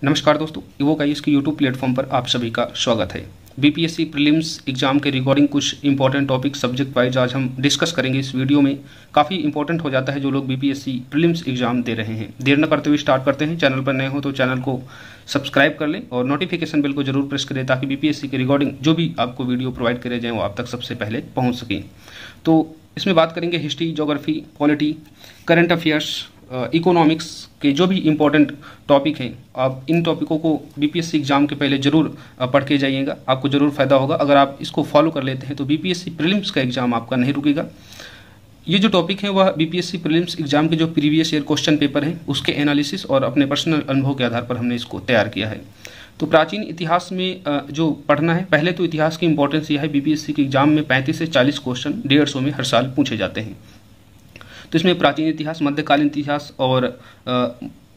नमस्कार दोस्तों, इवोकाइस के यूट्यूब प्लेटफॉर्म पर आप सभी का स्वागत है। बीपीएससी प्रीलिम्स एग्जाम के रिगार्डिंग कुछ इंपॉर्टेंट टॉपिक सब्जेक्ट वाइज आज हम डिस्कस करेंगे इस वीडियो में। काफ़ी इंपॉर्टेंट हो जाता है जो लोग बीपीएससी प्रीलिम्स एग्जाम दे रहे हैं। देर न करते हुए स्टार्ट करते हैं। चैनल पर नए हो तो चैनल को सब्सक्राइब कर लें और नोटिफिकेशन बेल को जरूर प्रेस करें ताकि बीपीएससी के रिगार्डिंग जो भी आपको वीडियो प्रोवाइड करे जाएँ वो आप तक सबसे पहले पहुँच सकें। तो इसमें बात करेंगे history, geography, polity, current affairs, economics के जो भी इम्पोर्टेंट टॉपिक हैं। आप इन टॉपिकों को बीपीएससी एग्जाम के पहले जरूर पढ़ के जाइएगा, आपको जरूर फायदा होगा। अगर आप इसको फॉलो कर लेते हैं तो बीपीएससी प्रीलिम्स का एग्जाम आपका नहीं रुकेगा। ये जो टॉपिक है वह बीपीएससी प्रीलिम्स एग्जाम के जो प्रीवियस ईयर क्वेश्चन पेपर हैं उसके एनालिसिस और अपने पर्सनल अनुभव के आधार पर हमने इसको तैयार किया है। तो प्राचीन इतिहास में जो पढ़ना है, पहले तो इतिहास की इंपॉर्टेंस यह है, बीपीएससी के एग्जाम में 35 से 40 क्वेश्चन 150 में हर साल पूछे जाते हैं। तो इसमें प्राचीन इतिहास, मध्यकालीन इतिहास और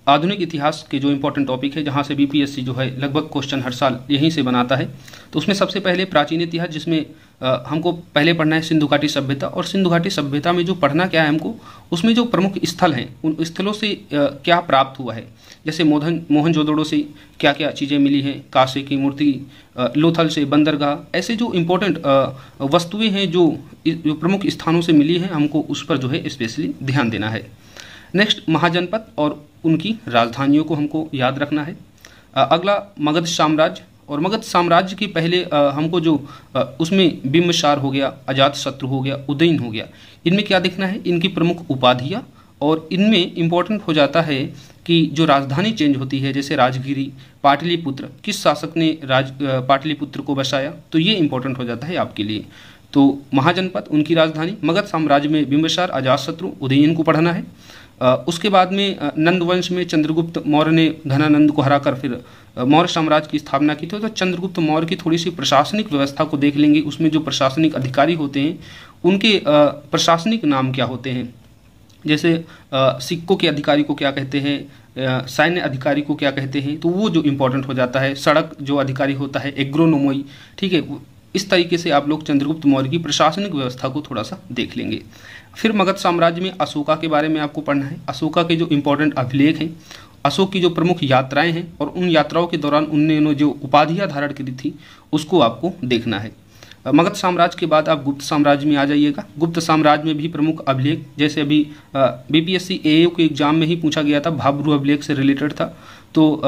आधुनिक इतिहास के जो इंपॉर्टेंट टॉपिक है जहां से बीपीएससी जो है लगभग क्वेश्चन हर साल यहीं से बनाता है। तो उसमें सबसे पहले प्राचीन इतिहास, जिसमें हमको पहले पढ़ना है सिंधु घाटी सभ्यता। और सिंधु घाटी सभ्यता में जो पढ़ना क्या है हमको, उसमें जो प्रमुख स्थल हैं उन स्थलों से क्या प्राप्त हुआ है। जैसे मोहनजोदड़ो से क्या क्या चीज़ें मिली हैं, कांसे की मूर्ति, लोथल से बंदरगाह, ऐसे जो इम्पोर्टेंट वस्तुएं हैं जो प्रमुख स्थानों से मिली हैं, हमको उस पर जो है स्पेशली ध्यान देना है। नेक्स्ट, महाजनपद और उनकी राजधानियों को हमको याद रखना है। अगला, मगध साम्राज्य। और मगध साम्राज्य के पहले हमको जो उसमें बिम्बसार हो गया, अजातशत्रु हो गया, उदयन हो गया, इनमें क्या देखना है, इनकी प्रमुख उपाधियाँ। और इनमें इम्पोर्टेंट हो जाता है कि जो राजधानी चेंज होती है, जैसे राजगिरी, पाटलिपुत्र, किस शासक ने पाटलिपुत्र को बसाया, तो ये इंपॉर्टेंट हो जाता है आपके लिए। तो महाजनपद, उनकी राजधानी, मगध साम्राज्य में बिम्बसार, अजातशत्रु, उदयन को पढ़ना है। उसके बाद में नंद वंश में चंद्रगुप्त मौर्य ने घनानंद को हराकर फिर मौर्य साम्राज्य की स्थापना की थी। तो चंद्रगुप्त मौर्य की थोड़ी सी प्रशासनिक व्यवस्था को देख लेंगे। उसमें जो प्रशासनिक अधिकारी होते हैं उनके प्रशासनिक नाम क्या होते हैं, जैसे सिक्कों के अधिकारी को क्या कहते हैं, सैन्य अधिकारी को क्या कहते हैं, तो वो जो इम्पोर्टेंट हो जाता है। सड़क जो अधिकारी होता है, एग्रोनोमोई, ठीक है। इस तरीके से आप लोग चंद्रगुप्त मौर्य की प्रशासनिक व्यवस्था को थोड़ा सा देख लेंगे। फिर मगध साम्राज्य में अशोका के बारे में आपको पढ़ना है। अशोका के जो इम्पोर्टेंट अभिलेख हैं, अशोक की जो प्रमुख यात्राएं हैं और उन यात्राओं के दौरान उनने जो उपाधियां धारण की थी उसको आपको देखना है। मगध साम्राज्य के बाद आप गुप्त साम्राज्य में आ जाइएगा। गुप्त साम्राज्य में भी प्रमुख अभिलेख, जैसे अभी बीपीएससी एएयू के एग्जाम में ही पूछा गया था, भाब्रू अभिलेख से रिलेटेड था। तो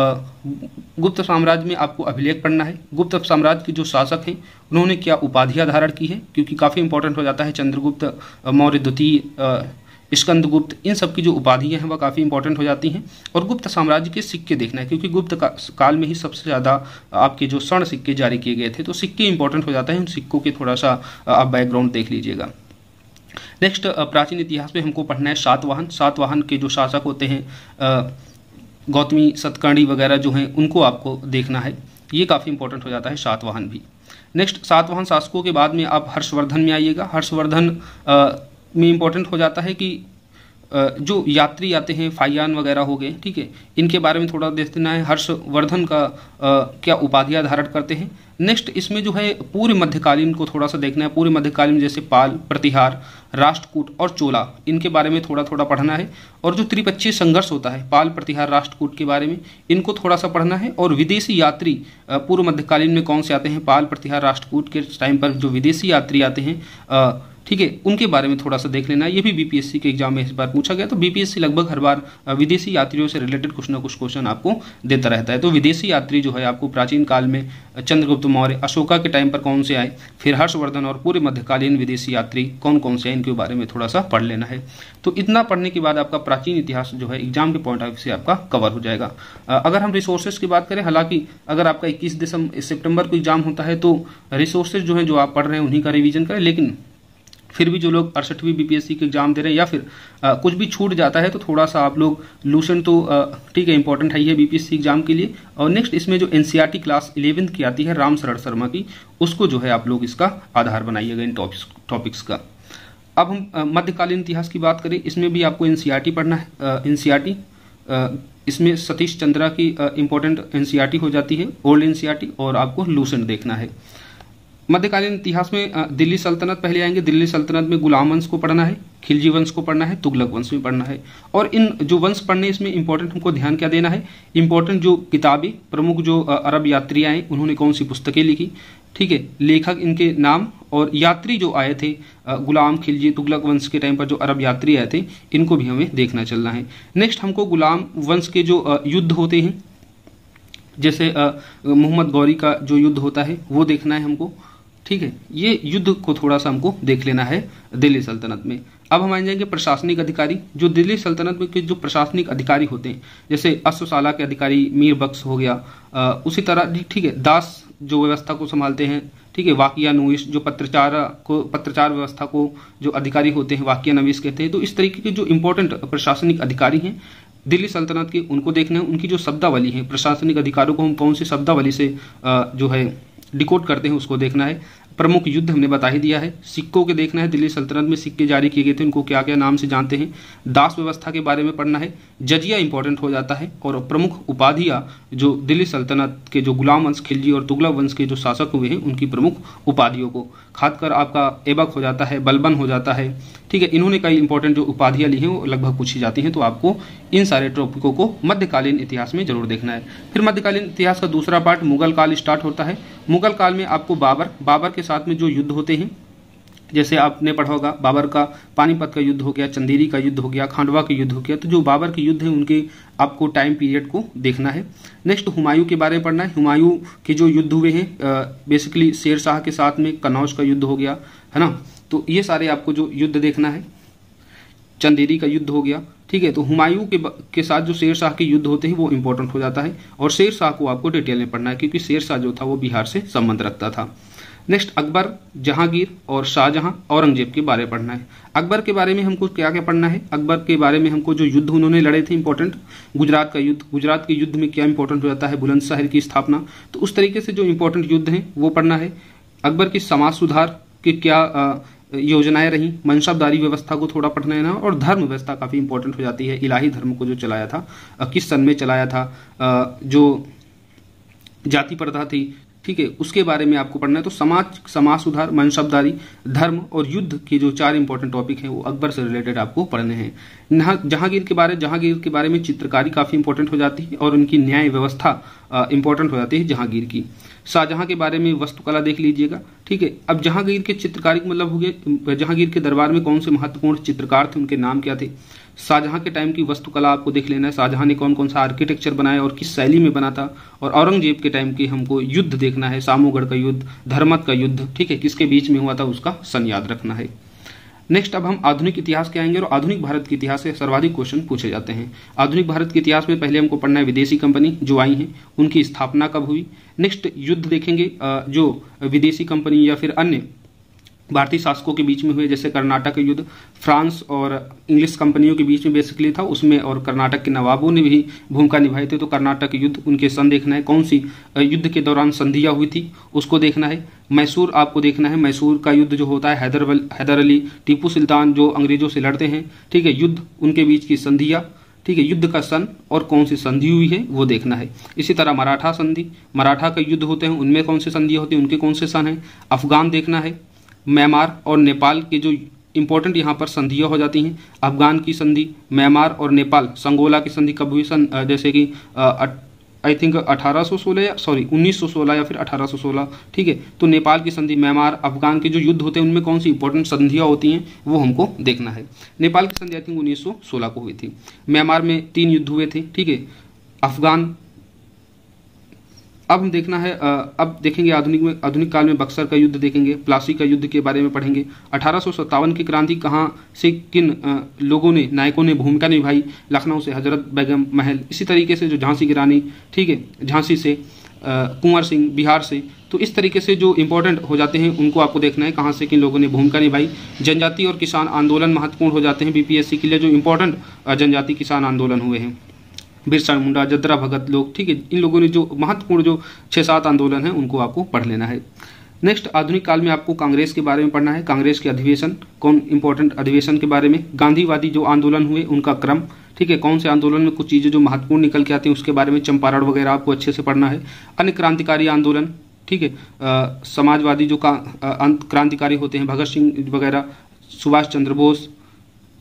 गुप्त साम्राज्य में आपको अभिलेख पढ़ना है। गुप्त साम्राज्य के जो शासक हैं उन्होंने क्या उपाधियां धारण की है, क्योंकि काफ़ी इंपॉर्टेंट हो जाता है। चंद्रगुप्त मौर्य द्वितीय, स्कंदगुप्त, इन सब की जो उपाधियां हैं वह काफ़ी इंपॉर्टेंट हो जाती हैं। और गुप्त साम्राज्य के सिक्के देखना है, क्योंकि गुप्त काल में ही सबसे ज़्यादा आपके जो स्वर्ण सिक्के जारी किए गए थे, तो सिक्के इंपॉर्टेंट हो जाता है। उन सिक्कों के थोड़ा सा आप बैकग्राउंड देख लीजिएगा। नेक्स्ट, प्राचीन इतिहास में हमको पढ़ना है सातवाहन। सातवाहन के जो शासक होते हैं, गौतमी, सतकर्णी वगैरह जो हैं, उनको आपको देखना है। ये काफ़ी इंपॉर्टेंट हो जाता है सातवाहन भी। नेक्स्ट, सातवाहन शासकों के बाद में आप हर्षवर्धन में आइएगा। हर्षवर्धन में इम्पोर्टेंट हो जाता है कि जो यात्री आते हैं, फाइयान वगैरह हो गए, ठीक है, इनके बारे में थोड़ा देखना है। हर्षवर्धन का क्या उपाधियां धारण करते हैं। नेक्स्ट, इसमें जो है पूर्व मध्यकालीन को थोड़ा सा देखना है। पूर्व मध्यकालीन जैसे पाल, प्रतिहार, राष्ट्रकूट और चोला, इनके बारे में थोड़ा थोड़ा पढ़ना है। और जो त्रिपक्षीय संघर्ष होता है, पाल, प्रतिहार, राष्ट्रकूट के बारे में इनको थोड़ा सा पढ़ना है। और विदेशी यात्री पूर्व मध्यकालीन में कौन से आते हैं, पाल, प्रतिहार, राष्ट्रकूट के टाइम पर जो विदेशी यात्री आते हैं, ठीक है, उनके बारे में थोड़ा सा देख लेना है। ये भी बीपीएससी के एग्जाम में इस बार पूछा गया। तो बीपीएससी लगभग हर बार विदेशी यात्रियों से रिलेटेड कुछ ना कुछ क्वेश्चन आपको देता रहता है। तो विदेशी यात्री जो है आपको प्राचीन काल में चंद्रगुप्त मौर्य, अशोका के टाइम पर कौन से आए, फिर हर्षवर्धन और पूर्व मध्यकालीन विदेशी यात्री कौन कौन से हैं, इनके बारे में थोड़ा सा पढ़ लेना है। तो इतना पढ़ने के बाद आपका प्राचीन इतिहास जो है एग्जाम के पॉइंट ऑफ व्यू से आपका कवर हो जाएगा। अगर हम रिसोर्सेज की बात करें, हालांकि अगर आपका 21 सितंबर को एग्जाम होता है तो रिसोर्सेज जो है जो आप पढ़ रहे हैं उन्हीं का रिविजन करें। लेकिन फिर भी जो लोग 68वीं बीपीएससी के एग्जाम दे रहे हैं या फिर कुछ भी छूट जाता है तो थोड़ा सा आप लोग लूसेंट, तो ठीक है, इंपॉर्टेंट है ये बीपीएससी एग्जाम के लिए। और नेक्स्ट, इसमें जो एनसीईआरटी क्लास 11th की आती है राम शरण शर्मा की, उसको जो है आप लोग इसका आधार बनाइएगा इन टॉपिक्स का। अब हम मध्यकालीन इतिहास की बात करें, इसमें भी आपको एनसीईआरटी पढ़ना है। एनसीईआरटी इसमें सतीश चंद्रा की इंपॉर्टेंट एनसीईआरटी हो जाती है, ओल्ड एनसीईआरटी, और आपको लूसेंट देखना है। मध्यकालीन इतिहास में दिल्ली सल्तनत पहले आएंगे। दिल्ली सल्तनत में गुलाम वंश को पढ़ना है, खिलजी वंश को पढ़ना है, तुगलक वंश में पढ़ना है। और इन जो वंश पढ़ने इसमें इंपॉर्टेंट हमको ध्यान क्या देना है, इंपॉर्टेंट जो किताबें, प्रमुख जो अरब यात्री आए उन्होंने कौन सी पुस्तकें लिखी, ठीक है, लेखक इनके नाम, और यात्री जो आए थे गुलाम, खिलजी, तुगलक वंश के टाइम पर जो अरब यात्री आए थे इनको भी हमें देखना चलना है। नेक्स्ट हमको गुलाम वंश के जो युद्ध होते हैं, जैसे मोहम्मद गौरी का जो युद्ध होता है वो देखना है हमको, ठीक है। ये युद्ध को थोड़ा सा हमको देख लेना है दिल्ली सल्तनत में। अब हम आ जाएंगे प्रशासनिक अधिकारी। जो दिल्ली सल्तनत में के जो प्रशासनिक अधिकारी होते हैं, जैसे अश्वशाला के अधिकारी मीर बख्श हो गया, उसी तरह ठीक है दास जो व्यवस्था को संभालते हैं, ठीक है, वाकिया नवीस जो पत्रचार व्यवस्था को जो अधिकारी होते हैं वाकिया नवीस कहते हैं। तो इस तरीके के जो इंपॉर्टेंट प्रशासनिक अधिकारी हैं दिल्ली सल्तनत के, उनको देखना है। उनकी जो शब्दावली है, प्रशासनिक अधिकारियों को हम कौन सी शब्दावली से जो है डिकोड करते हैं उसको देखना है। प्रमुख युद्ध हमने बता ही दिया है। सिक्कों के देखना है, दिल्ली सल्तनत में सिक्के जारी किए गए थे उनको क्या क्या नाम से जानते हैं। दास व्यवस्था के बारे में पढ़ना है। जजिया इंपॉर्टेंट हो जाता है। और प्रमुख उपाधियां जो दिल्ली सल्तनत के जो गुलाम वंश, खिलजी और तुगलक वंश के जो शासक हुए हैं उनकी प्रमुख उपाधियों को खासकर आपका ऐबक हो जाता है, बलबन हो जाता है, ठीक है। इन्होंने कई इंपॉर्टेंट जो उपाधियां ली हैं वो लगभग पूछी जाती हैं, तो आपको इन सारे टॉपिकों को मध्यकालीन इतिहास में जरूर देखना है। फिर मध्यकालीन इतिहास का दूसरा पार्ट मुगल काल स्टार्ट होता है। मुगल काल में आपको बाबर के साथ में जो युद्ध होते हैं, जैसे आपने पढ़ा होगा बाबर का पानीपत का युद्ध हो गया, चंदेरी का युद्ध हो गया, खांडवा का युद्ध हो गया। तो जो बाबर के युद्ध है उनके आपको टाइम पीरियड को देखना है। नेक्स्ट हुमायूं के बारे में पढ़ना है। हुमायूं के जो युद्ध हुए हैं बेसिकली शेर शाह के साथ में कन्नौज का युद्ध हो गया, है ना। तो ये सारे आपको जो युद्ध देखना है। चंदेरी का युद्ध हो गया, ठीक है। तो हुमायूं के साथ जो शेर शाह के युद्ध होते हैं वो इंपॉर्टेंट हो जाता है। और शेर शाह को आपको डिटेल में पढ़ना है क्योंकि शेर शाह जो था वो बिहार से संबंध रखता था। नेक्स्ट अकबर, जहांगीर और शाहजहां, औरंगजेब के बारे में पढ़ना है। अकबर के बारे में हमको क्या क्या पढ़ना है, अकबर के बारे में हमको जो युद्ध उन्होंने लड़े थे इंपॉर्टेंट, गुजरात का युद्ध, गुजरात के युद्ध में क्या इंपॉर्टेंट हो जाता है, बुलंदशहर की स्थापना। तो उस तरीके से जो इंपॉर्टेंट युद्ध हैं वो पढ़ना है। अकबर की समाज सुधार की क्या योजनाएं रही, मनसबदारी व्यवस्था को थोड़ा पढ़ना है ना। और धर्म व्यवस्था काफी इंपॉर्टेंट हो जाती है। इलाही धर्म को जो चलाया था किस सन में चलाया था, जो जाति प्रथा थी, ठीक है, उसके बारे में आपको पढ़ना है। तो समाज सुधार, मनसबदारी, धर्म और युद्ध के जो 4 इंपॉर्टेंट टॉपिक हैं वो अकबर से रिलेटेड आपको पढ़ने हैं। जहांगीर के बारे में चित्रकारी काफी इंपॉर्टेंट हो जाती है और उनकी न्याय व्यवस्था इंपॉर्टेंट हो जाती है जहांगीर की। शाहजहां के बारे में वास्तुकला देख लीजिएगा, ठीक है। अब जहांगीर के चित्रकारी मतलब हो गया जहांगीर के दरबार में कौन से महत्वपूर्ण चित्रकार थे, उनके नाम क्या थे। शाहजहां के टाइम की वास्तुकला आपको देख लेना है, शाहजहां ने कौन कौन सा आर्किटेक्चर बनाया और किस शैली में बना था। और औरंगजेब के टाइम के हमको युद्ध देखना है, सामूगढ़ का युद्ध, धर्मत का युद्ध, ठीक है, किसके बीच में हुआ था उसका सन याद रखना है। नेक्स्ट अब हम आधुनिक इतिहास के आएंगे और आधुनिक भारत के इतिहास से सर्वाधिक क्वेश्चन पूछे जाते हैं। आधुनिक भारत के इतिहास में पहले हमको पढ़ना है विदेशी कंपनी जो आई हैं उनकी स्थापना कब हुई। नेक्स्ट युद्ध देखेंगे जो विदेशी कंपनी या फिर अन्य भारतीय शासकों के बीच में हुए, जैसे कर्नाटक का युद्ध फ्रांस और इंग्लिश कंपनियों के बीच में बेसिकली था, उसमें और कर्नाटक के नवाबों ने भी भूमिका निभाई थी। तो कर्नाटक युद्ध उनके सन देखना है, कौन सी युद्ध के दौरान संधियां हुई थी उसको देखना है। मैसूर आपको देखना है, मैसूर का युद्ध जो होता है हैदर अली टीपू सुल्तान जो अंग्रेजों से लड़ते हैं, ठीक है, युद्ध उनके बीच की संधियां, ठीक है, युद्ध का सन और कौन सी संधि हुई है वो देखना है। इसी तरह मराठा संधि, मराठा का युद्ध होते हैं उनमें कौन से संधियां होती हैं, उनके कौन से सन है। अफगान देखना है, म्यांमार और नेपाल के जो इंपॉर्टेंट यहाँ पर संधियां हो जाती हैं। अफगान की संधि, म्यांमार और नेपाल, संगोला की संधि कब हुई, सन जैसे कि आई थिंक 1916 या फिर 1816, ठीक है। तो नेपाल की संधि, म्यांमार, अफगान के जो युद्ध होते हैं उनमें कौन सी इंपॉर्टेंट संधियां होती हैं वो हमको देखना है। नेपाल की संधि आई थिंक 1916 को हुई थी। म्यांमार में 3 युद्ध हुए थे, ठीक है। अफगान अब हम देखना है, अब देखेंगे आधुनिक काल में बक्सर का युद्ध देखेंगे, प्लासी का युद्ध के बारे में पढ़ेंगे। 1857 की क्रांति कहाँ से किन लोगों ने, नायकों ने भूमिका निभाई, लखनऊ से हजरत बेगम महल, इसी तरीके से जो झांसी की रानी, ठीक है, झांसी से कुंवर सिंह बिहार से। तो इस तरीके से जो इंपॉर्टेंट हो जाते हैं उनको आपको देखना है कहाँ से किन लोगों ने भूमिका निभाई। जनजाति और किसान आंदोलन महत्वपूर्ण हो जाते हैं बीपीएससी के लिए, जो इंपॉर्टेंट जनजाति किसान आंदोलन हुए हैं, बिरसा मुंडा, जद्रा भगत लोग, ठीक है, इन लोगों ने जो महत्वपूर्ण जो 6-7 आंदोलन है उनको आपको पढ़ लेना है। नेक्स्ट आधुनिक काल में आपको कांग्रेस के बारे में पढ़ना है, कांग्रेस के अधिवेशन, कौन इंपॉर्टेंट अधिवेशन के बारे में, गांधीवादी जो आंदोलन हुए उनका क्रम, ठीक है, कौन से आंदोलन में कुछ चीजें जो महत्वपूर्ण निकल के आती हैं उसके बारे में, चंपारण वगैरह आपको अच्छे से पढ़ना है। अन्य क्रांतिकारी आंदोलन, ठीक है, समाजवादी जो क्रांतिकारी होते हैं, भगत सिंह वगैरह, सुभाष चंद्र बोस,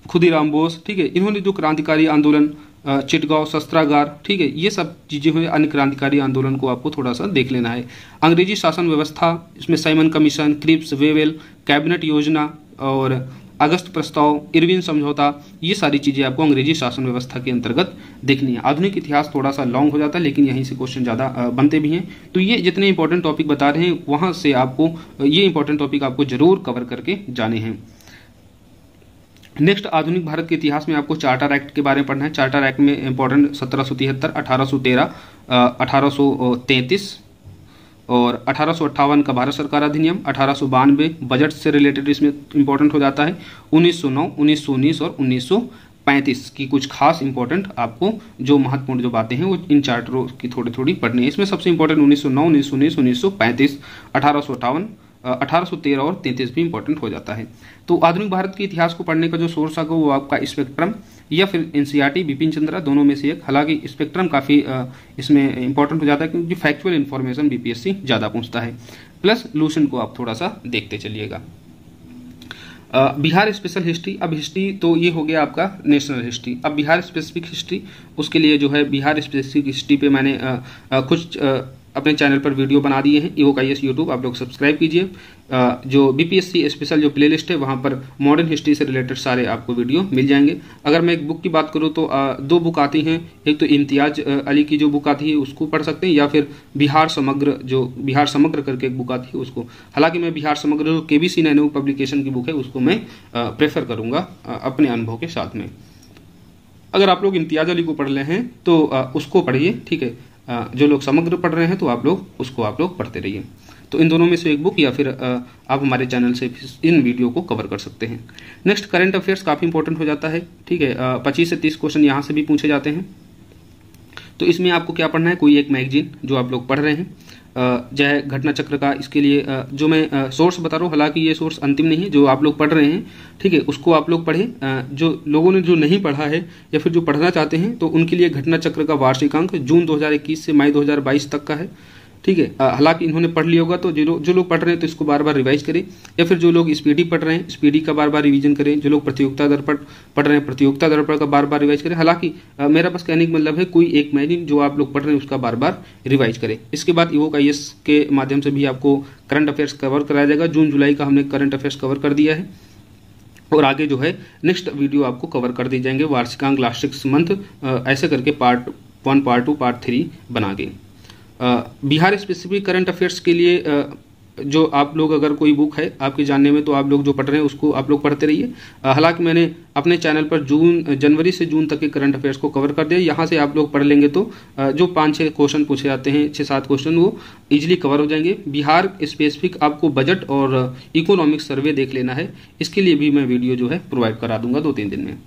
खुदीराम बोस, ठीक है, इन्होंने जो क्रांतिकारी आंदोलन, चिटगांव शस्त्रागार, ठीक है, ये सब चीजें हुई। अन्य क्रांतिकारी आंदोलन को आपको थोड़ा सा देख लेना है। अंग्रेजी शासन व्यवस्था, इसमें Simon Commission, Cripps, Wavell, cabinet योजना और अगस्त प्रस्ताव, इरविन समझौता, ये सारी चीजें आपको अंग्रेजी शासन व्यवस्था के अंतर्गत देखनी है। आधुनिक इतिहास थोड़ा सा लॉन्ग हो जाता है, लेकिन यहीं से क्वेश्चन ज्यादा बनते भी हैं। तो ये जितने इंपॉर्टेंट टॉपिक बता रहे हैं, वहां से आपको ये इंपॉर्टेंट टॉपिक आपको जरूर कवर करके जाने हैं। नेक्स्ट, आधुनिक भारत के इतिहास में आपको चार्टर एक्ट के बारे में पढ़ना है। चार्टर एक्ट में इंपॉर्टेंट 1773, 1813, 1833 और 1858 का भारत सरकार अधिनियम, 1892 बजट से रिलेटेड इसमें इंपॉर्टेंट हो जाता है, 1909, 1919 और 1935 की कुछ खास इंपॉर्टेंट आपको जो महत्वपूर्ण जो बातें हैं वो इन चार्टरों की थोड़ी थोड़ी पढ़नी है। इसमें सबसे इंपॉर्टेंट 1909, 1919, 1935, 1858, 1813 और 33 भी इंपॉर्टेंट हो जाता है। तो आधुनिक भारत के इतिहास को पढ़ने का जो सोर्स है वो आपका स्पेक्ट्रम या फिर एनसीईआरटी, बिपिन चंद्रा, दोनों में से एक। हालांकि स्पेक्ट्रम काफी इसमें इंपॉर्टेंट हो जाता है क्योंकि फैक्चुअल इन्फॉर्मेशन बीपीएससी ज्यादा पूछता है। प्लस लूसेंट को आप थोड़ा सा देखते चलिएगा। बिहार स्पेशल हिस्ट्री, अब हिस्ट्री तो ये हो गया आपका नेशनल हिस्ट्री। अब बिहार स्पेसिफिक हिस्ट्री, उसके लिए जो है बिहार स्पेसिफिक हिस्ट्री पे मैंने कुछ अपने चैनल पर वीडियो बना दिए हैं। इवोक IAS यूट्यूब आप लोग सब्सक्राइब कीजिए। जो बीपीएससी स्पेशल जो प्लेलिस्ट है वहां पर मॉडर्न हिस्ट्री से रिलेटेड सारे आपको वीडियो मिल जाएंगे। अगर मैं एक बुक की बात करूं तो 2 बुक आती हैं। एक तो इम्तियाज अली की जो बुक आती है उसको पढ़ सकते हैं, या फिर बिहार समग्र करके एक बुक आती है उसको। हालांकि मैं बिहार समग्र KBC नैनो पब्लिकेशन की बुक है उसको मैं प्रेफर करूंगा अपने अनुभव के साथ में। अगर आप लोग इम्तियाज अली को पढ़ रहे हैं तो उसको पढ़िए, ठीक है। जो लोग समग्र पढ़ रहे हैं तो आप लोग पढ़ते रहिए। तो इन दोनों में से एक बुक या फिर आप हमारे चैनल से इन वीडियो को कवर कर सकते हैं। नेक्स्ट, करंट अफेयर्स काफी इंपॉर्टेंट हो जाता है, ठीक है। 25 से 30 क्वेश्चन यहाँ से भी पूछे जाते हैं। तो इसमें आपको क्या पढ़ना है, कोई एक मैगजीन जो आप लोग पढ़ रहे हैं, जय घटना चक्र का, इसके लिए जो मैं सोर्स बता रहा हूँ, हालांकि ये सोर्स अंतिम नहीं है, जो आप लोग पढ़ रहे हैं, ठीक है, उसको आप लोग पढ़ें। जो लोगों ने जो नहीं पढ़ा है या फिर जो पढ़ना चाहते हैं तो उनके लिए घटना चक्र का वार्षिक अंक जून 2021 से मई 2022 तक का है, ठीक है। हालांकि इन्होंने पढ़ लिया होगा, तो जो लोग पढ़ रहे हैं तो इसको बार बार रिवाइज करें, या फिर जो लोग स्पीडी पढ़ रहे हैं स्पीडी का बार बार रिवीजन करें। जो लोग प्रतियोगिता दर्पण पढ़ रहे हैं प्रतियोगिता दर्पण का बार बार रिवाइज करें। हालांकि मेरा बस कहने का मतलब है कोई एक मैगजीन जो आप लोग पढ़ रहे हैं उसका बार बार रिवाइज करें। इसके बाद इवोक IAS के माध्यम से भी आपको करंट अफेयर्स कवर कराया जाएगा। जून जुलाई का हमने करंट अफेयर्स कवर कर दिया है और आगे जो है नेक्स्ट वीडियो आपको कवर कर दी जाएंगे वार्षिकांक लास्ट 6 मंथ, ऐसे करके पार्ट 1, पार्ट 2, पार्ट 3 बना के। बिहार स्पेसिफिक करंट अफेयर्स के लिए जो आप लोग अगर कोई बुक है आपके जानने में तो आप लोग जो पढ़ रहे हैं उसको आप लोग पढ़ते रहिए। हालांकि मैंने अपने चैनल पर जनवरी से जून तक के करंट अफेयर्स को कवर कर दिया। यहाँ से आप लोग पढ़ लेंगे तो जो 5-6 क्वेश्चन पूछे जाते हैं, 6-7 क्वेश्चन, वो इजीली कवर हो जाएंगे। बिहार स्पेसिफिक आपको बजट और इकोनॉमिक सर्वे देख लेना है, इसके लिए भी मैं वीडियो जो है प्रोवाइड करा दूंगा 2-3 दिन में।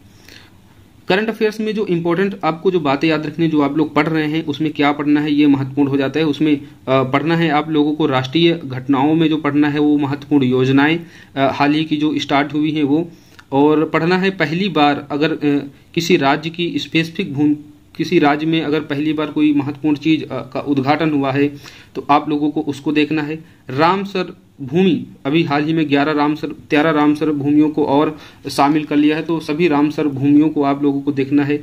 करंट अफेयर्स में जो इंपॉर्टेंट आपको जो बातें याद रखनी, जो आप लोग पढ़ रहे हैं उसमें क्या पढ़ना है ये महत्वपूर्ण हो जाता है। उसमें पढ़ना है आप लोगों को राष्ट्रीय घटनाओं में जो पढ़ना है वो महत्वपूर्ण योजनाएं हाल ही की जो स्टार्ट हुई हैं वो, और पढ़ना है पहली बार अगर किसी राज्य की स्पेसिफिक किसी राज्य में अगर पहली बार कोई महत्वपूर्ण चीज का उद्घाटन हुआ है तो आप लोगों को उसको देखना है। रामसर भूमि, अभी हाल ही में 13 रामसर भूमियों को और शामिल कर लिया है, तो सभी रामसर भूमियों को आप लोगों को देखना है।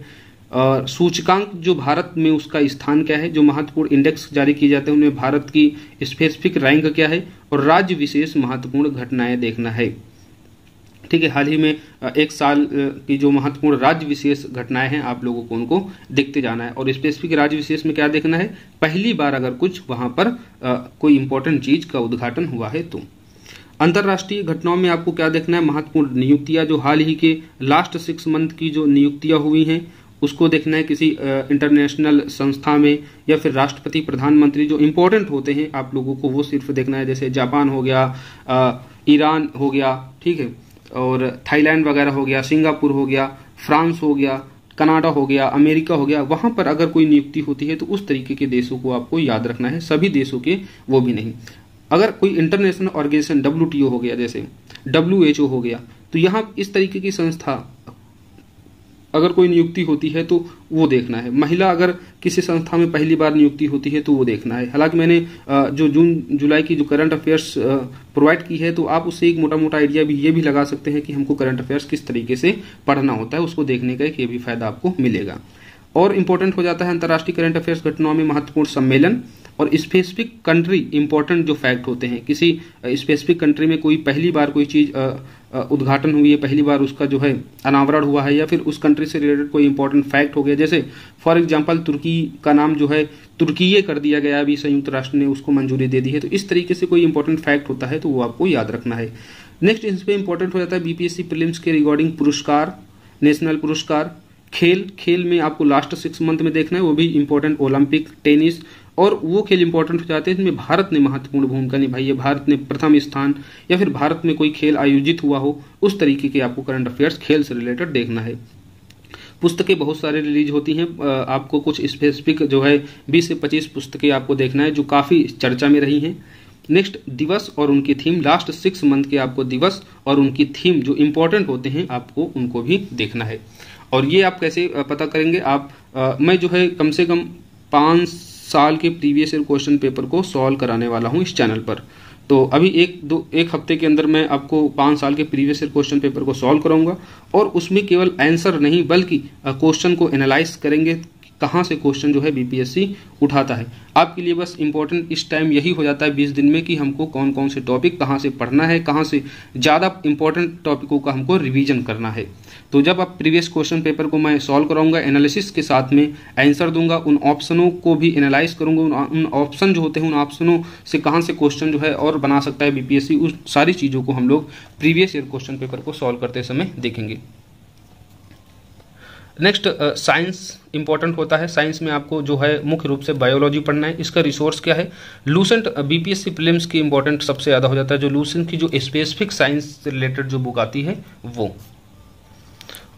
सूचकांक जो भारत में उसका स्थान क्या है, जो महत्वपूर्ण इंडेक्स जारी किए जाते हैं उनमें भारत की स्पेसिफिक रैंक क्या है, और राज्य विशेष महत्वपूर्ण घटनाएं देखना है, ठीक है। हाल ही में 1 साल की जो महत्वपूर्ण राज्य विशेष घटनाएं हैं आप लोगों को उनको देखते जाना है। और स्पेसिफिक राज्य विशेष में क्या देखना है, पहली बार अगर कुछ वहां पर कोई इंपॉर्टेंट चीज का उद्घाटन हुआ है तो। अंतरराष्ट्रीय घटनाओं में आपको क्या देखना है, महत्वपूर्ण नियुक्तियां, जो हाल ही के लास्ट 6 मंथ की जो नियुक्तियां हुई हैं उसको देखना है। किसी इंटरनेशनल संस्था में या फिर राष्ट्रपति प्रधानमंत्री जो इंपॉर्टेंट होते हैं आप लोगों को वो सिर्फ देखना है। जैसे जापान हो गया, ईरान हो गया, ठीक है, और थाईलैंड वगैरह हो गया, सिंगापुर हो गया, फ्रांस हो गया, कनाडा हो गया, अमेरिका हो गया, वहां पर अगर कोई नियुक्ति होती है तो उस तरीके के देशों को आपको याद रखना है, सभी देशों के वो भी नहीं। अगर कोई इंटरनेशनल ऑर्गेनाइजेशन WTO हो गया, जैसे WHO हो गया, तो यहाँ इस तरीके की संस्था अगर कोई नियुक्ति होती है तो वो देखना है। महिला अगर किसी संस्था में पहली बार नियुक्ति होती है तो वो देखना है। हालांकि मैंने जो जून जुलाई की जो करंट अफेयर्स प्रोवाइड की है, तो आप उससे एक मोटा मोटा आइडिया भी ये भी लगा सकते हैं कि हमको करंट अफेयर्स किस तरीके से पढ़ना होता है। उसको देखने का एक ये भी फायदा आपको मिलेगा। और इम्पोर्टेंट हो जाता है अंतर्राष्ट्रीय करंट अफेयर्स घटनाओं में महत्वपूर्ण सम्मेलन और स्पेसिफिक कंट्री इंपॉर्टेंट जो फैक्ट होते हैं। किसी स्पेसिफिक कंट्री में कोई पहली बार कोई चीज उद्घाटन हुई है, पहली बार उसका जो है अनावरण हुआ है, या फिर उस कंट्री से रिलेटेड कोई इंपॉर्टेंट फैक्ट हो गया। जैसे फॉर एग्जांपल तुर्की का नाम जो है तुर्कीये कर दिया गया, अभी संयुक्त राष्ट्र ने उसको मंजूरी दे दी है। तो इस तरीके से कोई इंपॉर्टेंट फैक्ट होता है तो वो आपको याद रखना है। नेक्स्ट इसमें इंपॉर्टेंट हो जाता है बीपीएससी प्रीलिम्स के रिगार्डिंग पुरस्कार, नेशनल पुरस्कार, खेल में आपको लास्ट 6 मंथ में देखना है, वो भी इंपॉर्टेंट, ओलंपिक, टेनिस, और वो खेल इंपॉर्टेंट हो जाते हैं जिनमें भारत ने महत्वपूर्ण भूमिका निभाई है, भारत ने प्रथम स्थान, या फिर भारत में कोई खेल आयोजित हुआ हो, उस तरीके के आपको करंट अफेयर्स खेल से रिलेटेड देखना है। पुस्तकें बहुत सारे रिलीज होती हैं, आपको कुछ स्पेसिफिक जो है 20 से 25 पुस्तकें आपको देखना है जो काफी चर्चा में रही हैं। नेक्स्ट दिवस और उनकी थीम, लास्ट 6 मंथ के आपको दिवस और उनकी थीम जो इंपॉर्टेंट होते हैं आपको उनको भी देखना है। और ये आप कैसे पता करेंगे, मैं जो है कम से कम 5 साल के प्रीवियस ईयर क्वेश्चन पेपर को सॉल्व कराने वाला हूं इस चैनल पर। तो अभी एक हफ्ते के अंदर मैं आपको 5 साल के प्रीवियस ईयर क्वेश्चन पेपर को सॉल्व कराऊंगा, और उसमें केवल आंसर नहीं बल्कि क्वेश्चन को एनालाइज करेंगे, कहाँ से क्वेश्चन जो है बीपीएससी उठाता है। आपके लिए बस इंपॉर्टेंट इस टाइम यही हो जाता है 20 दिन में कि हमको कौन कौन से टॉपिक कहाँ से पढ़ना है, कहाँ से ज़्यादा इंपॉर्टेंट टॉपिकों का हमको रिवीजन करना है। तो जब आप प्रीवियस क्वेश्चन पेपर को मैं सॉल्व कराऊंगा, एनालिसिस के साथ में आंसर दूंगा, उन ऑप्शनों को भी एनालाइज करूंगा, उन ऑप्शन जो होते हैं उन ऑप्शनों से कहाँ से क्वेश्चन जो है और बना सकता है बीपीएससी, उस सारी चीज़ों को हम लोग प्रीवियस ईयर क्वेश्चन पेपर को सॉल्व करते समय देखेंगे। नेक्स्ट साइंस इंपॉर्टेंट होता है। साइंस में आपको जो है मुख्य रूप से बायोलॉजी पढ़ना है। इसका रिसोर्स क्या है, लूसेंट, बीपीएससी प्रीलिम्स की इंपॉर्टेंट सबसे ज़्यादा हो जाता है जो लूसेंट की जो स्पेसिफिक साइंस से रिलेटेड जो बुक आती है वो।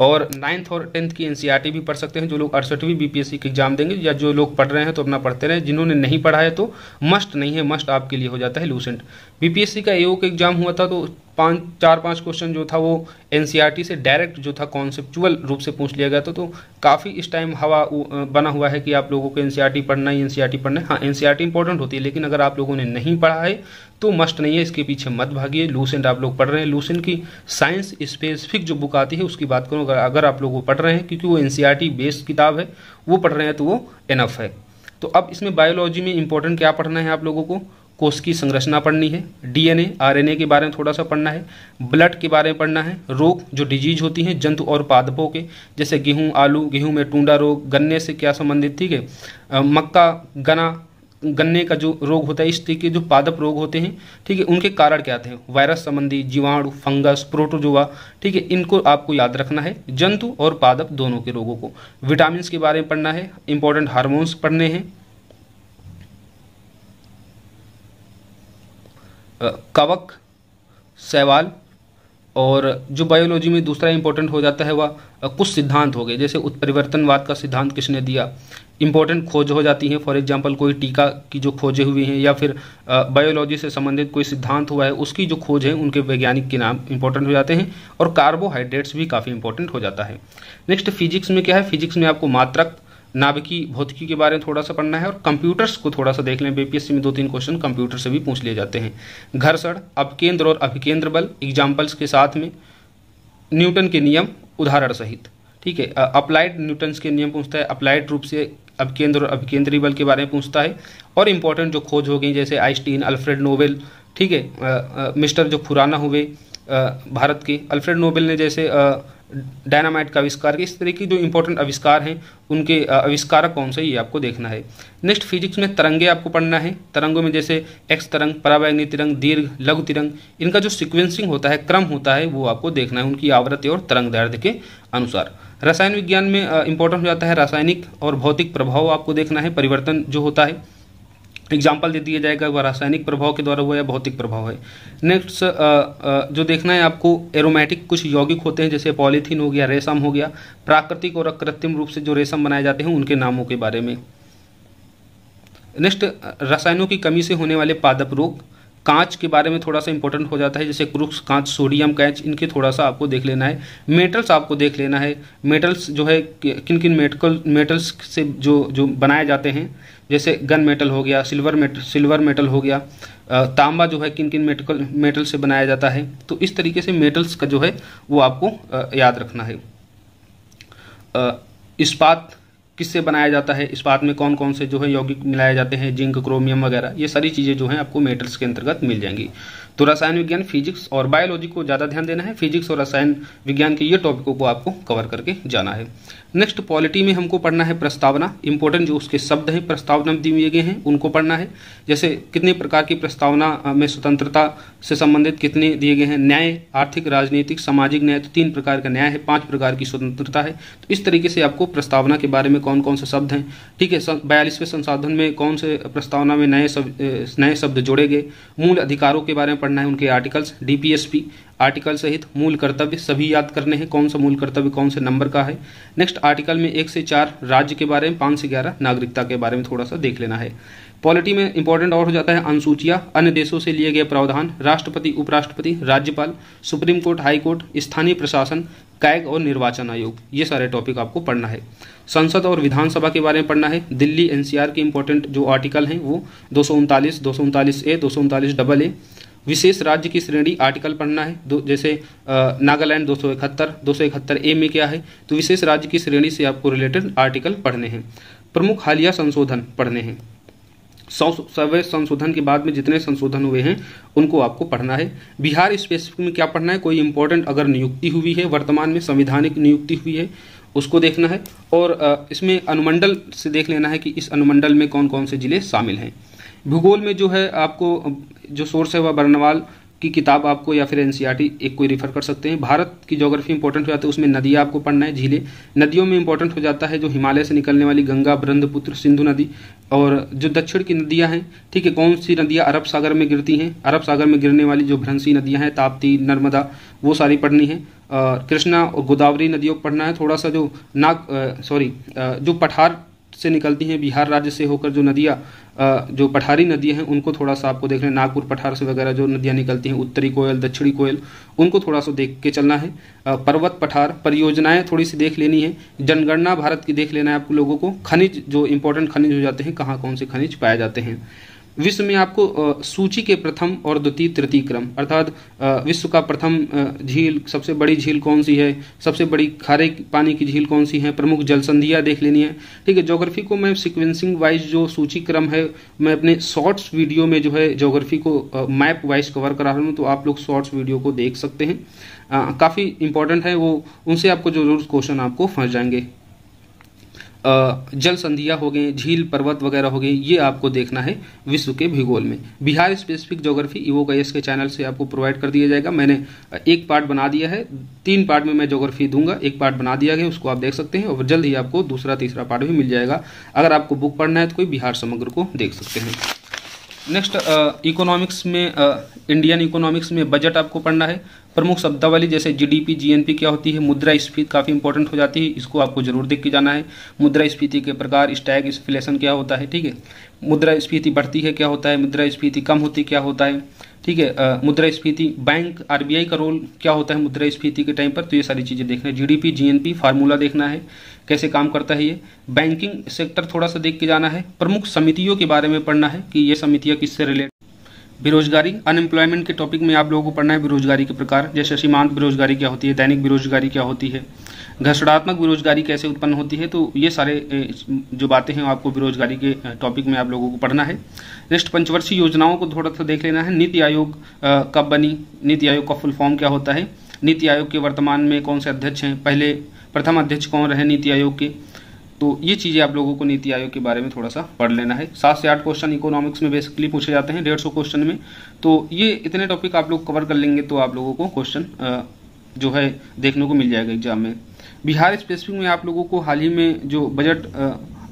और 9th और 10th की एनसीईआरटी भी पढ़ सकते हैं जो लोग 68वीं बीपीएससी के एग्जाम देंगे, या जो लोग पढ़ रहे हैं तो अपना पढ़ते रहे, जिन्होंने नहीं पढ़ा है तो मस्ट नहीं है, मस्ट आपके लिए हो जाता है लूसेंट। बीपीएससी का एओ का एग्जाम हुआ था तो 4-5 क्वेश्चन जो था वो एनसीईआरटी से डायरेक्ट जो था कॉन्सेप्चुअल रूप से पूछ लिया गया था। तो काफ़ी इस टाइम हवा बना हुआ है कि आप लोगों को एनसीईआरटी पढ़ना ही एनसीईआरटी पढ़ना है। हाँ, एनसीईआरटी इंपॉर्टेंट होती है, लेकिन अगर आप लोगों ने नहीं पढ़ा है तो मस्ट नहीं है, इसके पीछे मत भागिए। लूसेंट आप लोग पढ़ रहे हैं, लूसेंट की साइंस स्पेसिफिक जो बुक आती है उसकी बात करूँ, अगर आप लोग वो पढ़ रहे हैं, क्योंकि वो एनसीईआरटी बेस्ड किताब है, वो पढ़ रहे हैं तो वो एनफ है। तो अब इसमें बायोलॉजी में इंपॉर्टेंट क्या पढ़ना है आप लोगों को, कोश की संरचना पढ़नी है, डीएनए आरएनए के बारे में थोड़ा सा पढ़ना है, ब्लड के बारे में पढ़ना है, रोग जो डिजीज होती हैं जंतु और पादपों के, जैसे गेहूं, आलू, गेहूं में टूंडा रोग, गन्ने से क्या संबंधित, ठीक है, मक्का, गन्ने का जो रोग होता है, इस तरीके के जो पादप रोग होते हैं, ठीक है, उनके कारण क्या थे, वायरस संबंधी, जीवाणु, फंगस, प्रोटोजोआ, ठीक है, इनको आपको याद रखना है, जंतु और पादप दोनों के रोगों को। विटामिन के बारे में पढ़ना है, इंपॉर्टेंट हार्मोन्स पढ़ने हैं, कवक, शैवाल, और जो बायोलॉजी में दूसरा इंपॉर्टेंट हो जाता है वह कुछ सिद्धांत हो गए, जैसे उत्परिवर्तनवाद का सिद्धांत किसने दिया, इंपॉर्टेंट खोज हो जाती हैं। फॉर एग्जांपल कोई टीका की जो खोजें हुई हैं, या फिर बायोलॉजी से संबंधित कोई सिद्धांत हुआ है उसकी जो खोज है उनके वैज्ञानिक के नाम इंपॉर्टेंट हो जाते हैं। और कार्बोहाइड्रेट्स भी काफ़ी इंपॉर्टेंट हो जाता है। नेक्स्ट फिजिक्स में क्या है, फिजिक्स में आपको मात्रक, नाभिकीय भौतिकी के बारे में थोड़ा सा पढ़ना है, और कंप्यूटर्स को थोड़ा सा देख लें, बीपीएससी में 2-3 क्वेश्चन कंप्यूटर से भी पूछ लिए जाते हैं। घर्षण, अपकेंद्र और अभिकेंद्र बल एग्जाम्पल्स के साथ में, न्यूटन के नियम उदाहरण सहित, ठीक है, अप्लाइड न्यूटन्स के नियम पूछता है, अप्लाइड रूप से अपकेंद्र और अभिकेंद्रीय बल के बारे में पूछता है। और इंपॉर्टेंट जो खोज हो गई जैसे आइंस्टीन, अल्फ्रेड नोबेल, ठीक है, मिस्टर जो खुराना हुए भारत के, अल्फ्रेड नोबेल ने जैसे डायनामाइट का आविष्कार किया, इस तरह की जो इंपॉर्टेंट आविष्कार हैं उनके आविष्कारक कौन से, ये आपको देखना है। नेक्स्ट फिजिक्स में तरंगे आपको पढ़ना है, तरंगों में जैसे एक्स तरंग, परावैंगनी तरंग, दीर्घ, लघु तरंग, इनका जो सीक्वेंसिंग होता है, क्रम होता है, वो आपको देखना है उनकी आवृत्ति और तरंग दैर्ध्य के अनुसार। रसायन विज्ञान में इंपॉर्टेंट हो जाता है रासायनिक और भौतिक प्रभाव आपको देखना है, परिवर्तन जो होता है, एग्जाम्पल दे दिया जाएगा वह रासायनिक प्रभाव के द्वारा हुआ या भौतिक प्रभाव है। नेक्स्ट जो देखना है आपको एरोमेटिक कुछ यौगिक होते हैं जैसे पॉलीथीन हो गया, रेशम हो गया, प्राकृतिक और कृत्रिम रूप से जो रेशम बनाए जाते हैं उनके नामों के बारे में। नेक्स्ट रसायनों की कमी से होने वाले पादप रोग, कांच के बारे में थोड़ा सा इंपॉर्टेंट हो जाता है, जैसे क्रुक्स कांच, सोडियम कैच, इनके थोड़ा सा आपको देख लेना है। मेटल्स आपको देख लेना है, मेटल्स जो है किन किन मेटल्स से जो बनाए जाते हैं, जैसे गन मेटल हो गया, सिल्वर मेटल हो गया, तांबा जो है किन किन मेटल से बनाया जाता है। तो इस तरीके से मेटल्स का जो है वो आपको याद रखना है। इस्पात किससे बनाया जाता है, इस्पात में कौन कौन से जो है यौगिक मिलाए जाते हैं, जिंक, क्रोमियम वगैरह, ये सारी चीज़ें जो हैं आपको मेटल्स के अंतर्गत मिल जाएंगी। तो रसायन विज्ञान, फिजिक्स और बायोलॉजी को ज़्यादा ध्यान देना है, फिजिक्स और रसायन विज्ञान के ये टॉपिकों को आपको कवर करके जाना है। नेक्स्ट पॉलिटी में हमको पढ़ना है प्रस्तावना, इंपॉर्टेंट जो उसके शब्द हैं प्रस्तावना में दिए गए हैं उनको पढ़ना है। जैसे कितने प्रकार की प्रस्तावना में स्वतंत्रता से संबंधित कितने दिए गए हैं, न्याय, आर्थिक, राजनीतिक, सामाजिक न्याय, तो 3 प्रकार का न्याय है, 5 प्रकार की स्वतंत्रता है। तो इस तरीके से आपको प्रस्तावना के बारे में कौन कौन से शब्द हैं, ठीक है, 42वें संशोधन में कौन से प्रस्तावना में नए शब्द जोड़े गए, मूल अधिकारों के बारे में पढ़ना है, उनके आर्टिकल्स, डीपीएसपी आर्टिकल सहित मूल कर्तव्य सभी याद करने हैं, कौन सा मूल कर्तव्य कौन से नंबर का है। नेक्स्ट आर्टिकल में 1 से 4 राज्य के बारे में, 5 से 11 नागरिकता के बारे में थोड़ा सा देख लेना है। पॉलिटी में इंपॉर्टेंट और हो जाता है अनुसूचियां, अन्य देशों से लिए गए प्रावधान, राष्ट्रपति, उपराष्ट्रपति, राज्यपाल, सुप्रीम कोर्ट, हाई कोर्ट, स्थानीय प्रशासन, कैग और निर्वाचन आयोग, ये सारे टॉपिक आपको पढ़ना है। संसद और विधानसभा के बारे में पढ़ना है। दिल्ली एनसीआर के इंपॉर्टेंट जो आर्टिकल हैं वो 239, 239A, 239AA। विशेष राज्य की श्रेणी आर्टिकल पढ़ना है, जैसे नागालैंड 271A में क्या है, तो विशेष राज्य की श्रेणी से आपको रिलेटेड आर्टिकल पढ़ने हैं। प्रमुख हालिया संशोधन पढ़ने हैं, 100वें संशोधन के बाद में जितने संशोधन हुए हैं उनको आपको पढ़ना है। बिहार स्पेसिफिक में क्या पढ़ना है, कोई इंपॉर्टेंट अगर नियुक्ति हुई है, वर्तमान में संवैधानिक नियुक्ति हुई है उसको देखना है, और इसमें अनुमंडल से देख लेना है कि इस अनुमंडल में कौन कौन से जिले शामिल हैं। भूगोल में जो है आपको जो सोर्स है वह बर्नवाल की किताब आपको या फिर एनसीईआरटी एक कोई रेफर कर सकते हैं। भारत की ज्योग्राफी इंपॉर्टेंट हो जाता है, उसमें नदियाँ आपको पढ़ना है, झीलें। नदियों में इंपॉर्टेंट हो जाता है जो हिमालय से निकलने वाली गंगा, ब्रह्मपुत्र, सिंधु नदी, और जो दक्षिण की नदियाँ हैं, ठीक है, कौन सी नदियाँ अरब सागर में गिरती हैं, अरब सागर में गिरने वाली जो भ्रंशी नदियाँ हैं, ताप्ती, नर्मदा, वो सारी पढ़नी है। कृष्णा और गोदावरी नदियों को पढ़ना है। थोड़ा सा जो जो पठार से निकलती हैं बिहार राज्य से होकर जो नदियाँ, जो पठारी नदियाँ हैं उनको थोड़ा सा आपको देखना है। नागपुर पठार से वगैरह जो नदियाँ निकलती हैं, उत्तरी कोयल, दक्षिणी कोयल, उनको थोड़ा सा देख के चलना है। पर्वत पठार, परियोजनाएं थोड़ी सी देख लेनी है। जनगणना भारत की देख लेना है आपको लोगों को। खनिज, जो इंपॉर्टेंट खनिज हो जाते हैं, कहाँ कौन से खनिज पाए जाते हैं। विश्व में आपको सूची के प्रथम और द्वितीय, तृतीय क्रम, अर्थात विश्व का प्रथम झील, सबसे बड़ी झील कौन सी है, सबसे बड़ी खारे पानी की झील कौन सी है, प्रमुख जल संधियाँ देख लेनी है, ठीक है। ज्योग्राफी को मैं सीक्वेंसिंग वाइज जो सूची क्रम है, मैं अपने शॉर्ट्स वीडियो में जो है ज्योग्राफी को मैप वाइज कवर करा रहा हूँ, तो आप लोग शॉर्ट्स वीडियो को देख सकते हैं। काफ़ी इंपॉर्टेंट है वो, उनसे आपको जरूर क्वेश्चन आपको फंस जाएंगे। जल संधियाँ हो गए, झील, पर्वत वगैरह हो गए, ये आपको देखना है विश्व के भूगोल में। बिहार स्पेसिफिक ज्योग्राफी EVOK के चैनल से आपको प्रोवाइड कर दिया जाएगा। मैंने एक पार्ट बना दिया है, 3 पार्ट में मैं ज्योग्राफी दूंगा, एक पार्ट बना दिया गया, उसको आप देख सकते हैं, और जल्द ही आपको दूसरा तीसरा पार्ट भी मिल जाएगा। अगर आपको बुक पढ़ना है तो कोई बिहार समग्र को देख सकते हैं। नेक्स्ट इकोनॉमिक्स में, इंडियन इकोनॉमिक्स में बजट आपको पढ़ना है। प्रमुख शब्दावली जैसे GDP, GNP क्या होती है, मुद्रास्फीति काफ़ी इंपॉर्टेंट हो जाती है, इसको आपको जरूर देख के जाना है। मुद्रास्फीति के प्रकार, स्टैगफ्लेशन क्या होता है, ठीक है, मुद्रास्फीति बढ़ती है क्या होता है, मुद्रास्फीति कम होती क्या होता है, ठीक है। मुद्रास्फीति, बैंक RBI का रोल क्या होता है मुद्रास्फीति के टाइम पर, तो ये सारी चीज़ें देखना है। GDP, GNP फार्मूला देखना है, कैसे काम करता है ये। बैंकिंग सेक्टर थोड़ा सा देख के जाना है। प्रमुख समितियों के बारे में पढ़ना है कि ये समितियाँ किससे रिलेटेड। बेरोजगारी, अनएम्प्लॉयमेंट के टॉपिक में आप लोगों को पढ़ना है बेरोजगारी के प्रकार, जैसे सीमांत बेरोजगारी क्या होती है, दैनिक बेरोजगारी क्या होती है, घर्षणात्मक बेरोजगारी कैसे उत्पन्न होती है, तो ये सारे जो बातें हैं आपको बेरोजगारी के टॉपिक में आप लोगों को पढ़ना है। नेक्स्ट पंचवर्षीय योजनाओं को थोड़ा सा देख लेना है। नीति आयोग कब बनी, नीति आयोग का फुल फॉर्म क्या होता है, नीति आयोग के वर्तमान में कौन से अध्यक्ष हैं, पहले प्रथम अध्यक्ष कौन रहे नीति आयोग के, तो ये चीज़ें आप लोगों को नीति आयोग के बारे में थोड़ा सा पढ़ लेना है। 7 से 8 क्वेश्चन इकोनॉमिक्स में बेसिकली पूछे जाते हैं 150 क्वेश्चन में, तो ये इतने टॉपिक आप लोग कवर कर लेंगे तो आप लोगों को क्वेश्चन जो है देखने को मिल जाएगा एग्जाम में। बिहार स्पेसिफिक में आप लोगों को हाल ही में जो बजट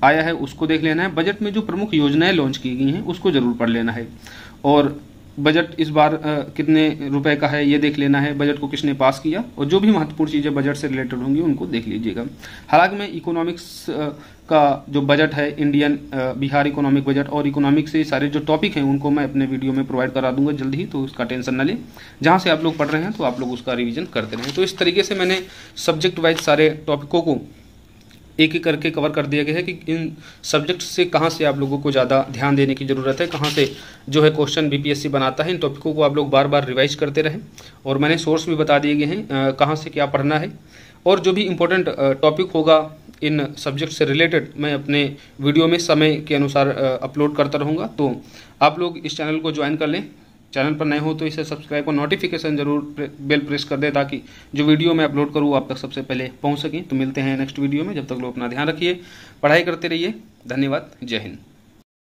आया है उसको देख लेना है। बजट में जो प्रमुख योजनाएं लॉन्च की गई हैं उसको जरूर पढ़ लेना है। और बजट इस बार कितने रुपए का है ये देख लेना है, बजट को किसने पास किया, और जो भी महत्वपूर्ण चीज़ें बजट से रिलेटेड होंगी उनको देख लीजिएगा। हालांकि मैं इकोनॉमिक्स का जो बजट है, इंडियन बिहार इकोनॉमिक बजट और इकोनॉमिक्स से सारे जो टॉपिक हैं उनको मैं अपने वीडियो में प्रोवाइड करा दूंगा जल्द ही, तो उसका टेंशन ना लें। जहाँ से आप लोग पढ़ रहे हैं तो आप लोग उसका रिवीजन करते रहें। तो इस तरीके से मैंने सब्जेक्ट वाइज सारे टॉपिकों को एक एक करके कवर कर दिया गया है कि इन सब्जेक्ट से कहाँ से आप लोगों को ज़्यादा ध्यान देने की ज़रूरत है, कहाँ से जो है क्वेश्चन बीपीएससी बनाता है। इन टॉपिकों को आप लोग बार बार रिवाइज करते रहें, और मैंने सोर्स भी बता दिए गए हैं कहाँ से क्या पढ़ना है, और जो भी इम्पोर्टेंट टॉपिक होगा इन सब्जेक्ट से रिलेटेड मैं अपने वीडियो में समय के अनुसार अपलोड करता रहूँगा। तो आप लोग इस चैनल को ज्वाइन कर लें। चैनल पर नए हो तो इसे सब्सक्राइब और नोटिफिकेशन जरूर बेल प्रेस कर दें, ताकि जो वीडियो मैं अपलोड करूँ आप तक सबसे पहले पहुँच सकें। तो मिलते हैं नेक्स्ट वीडियो में, जब तक लोग अपना ध्यान रखिए, पढ़ाई करते रहिए। धन्यवाद, जय हिंद।